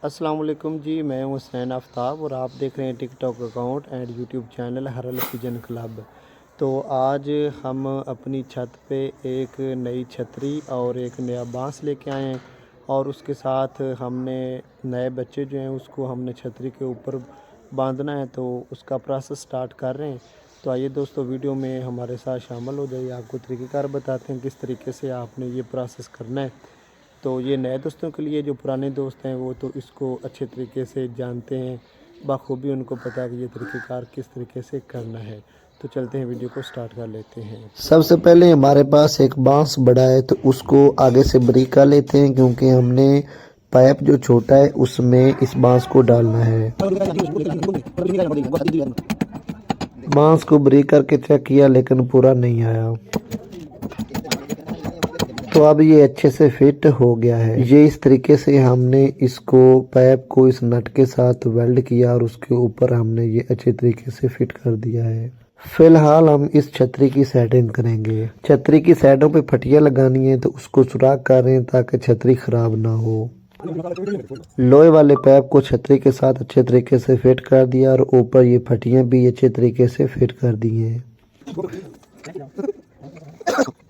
अस्सलाम वालेकुम जी, मैं हूं हुसैन आफ्ताब और आप देख रहे हैं TikTok account and YouTube channel हरल पिजन क्लब। तो आज हम अपनी छत पे एक नई छतरी और एक नया बांस लेके आए हैं और उसके साथ हमने नए बच्चे जो हैं उसको हमने छतरी के ऊपर बांधना है, तो उसका प्रोसेस स्टार्ट कर रहे हैं। तो आइए दोस्तों, वीडियो में हमारे साथ शामिल हो जाइए। आपको तरीक़ेकार बताते हैं किस तरीके से आपने ये प्रोसेस करना है। तो ये नए दोस्तों के लिए, जो पुराने दोस्त हैं वो तो इसको अच्छे तरीके से जानते हैं, बखूबी उनको पता है कि ये तरीक़ेकार किस तरीके से करना है। तो चलते हैं, वीडियो को स्टार्ट कर लेते हैं। सबसे पहले हमारे पास एक बांस बड़ा है तो उसको आगे से बरीका लेते हैं, क्योंकि हमने पाइप जो छोटा है उसमें इस बांस को डालना है। बांस को बरीक करके चेक किया लेकिन पूरा नहीं आया, तो अब ये अच्छे से फिट हो गया है। ये इस तरीके से हमने इसको पाइप को इस नट के साथ वेल्ड किया और उसके ऊपर हमने ये अच्छे तरीके से फिट कर दिया है। फिलहाल हम इस छतरी की सेटिंग करेंगे। छतरी की साइडों पे फटियां लगानी है तो उसको सुराख कर रहे हैं ताकि छतरी खराब ना हो। लोहे वाले पाइप को छतरी के साथ अच्छे तरीके से फिट कर दिया और ऊपर ये फटियां भी अच्छे तरीके से फिट कर दी हैं।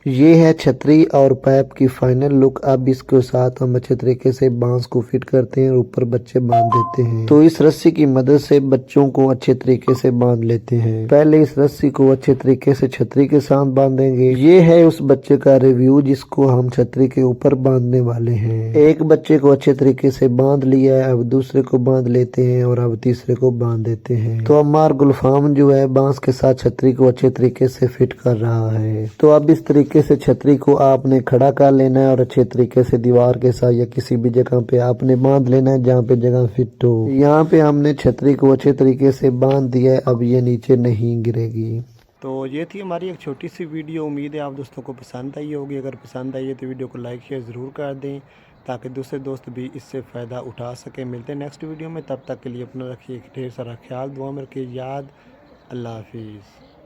ये है छतरी और पाइप की फाइनल लुक। अब इसके साथ हम अच्छे तरीके से बांस को फिट करते हैं और ऊपर बच्चे बांध देते हैं। तो इस रस्सी की मदद से बच्चों को अच्छे तरीके से बांध लेते हैं। पहले इस रस्सी को अच्छे तरीके से छतरी के साथ बांधेंगे। ये है उस बच्चे का रिव्यू जिसको हम छतरी के ऊपर बांधने वाले हैं। एक बच्चे को अच्छे तरीके से बांध लिया है, अब दूसरे को बांध लेते हैं और अब तीसरे को बांध देते हैं। तो अम्मार गुलफाम जो है बांस के साथ छतरी को अच्छे तरीके से फिट कर रहा है। तो अब इस तरीके से छतरी को आपने खड़ा कर लेना है और अच्छे तरीके से दीवार के साथ या किसी भी जगह पे आपने बांध लेना है जहाँ पे जगह फिट हो। यहाँ पे हमने छतरी को अच्छे तरीके से बांध दिया है, अब ये नीचे नहीं गिरेगी। तो ये थी हमारी एक छोटी सी वीडियो। उम्मीद है आप दोस्तों को पसंद आई होगी। अगर पसंद आई है तो वीडियो को लाइक शेयर ज़रूर कर दें ताकि दूसरे दोस्त भी इससे फ़ायदा उठा सकें। मिलते हैं नेक्स्ट वीडियो में, तब तक के लिए अपना रखिए ढेर सारा ख्याल, दुआ में रखिए याद। अल्लाह हाफिज़।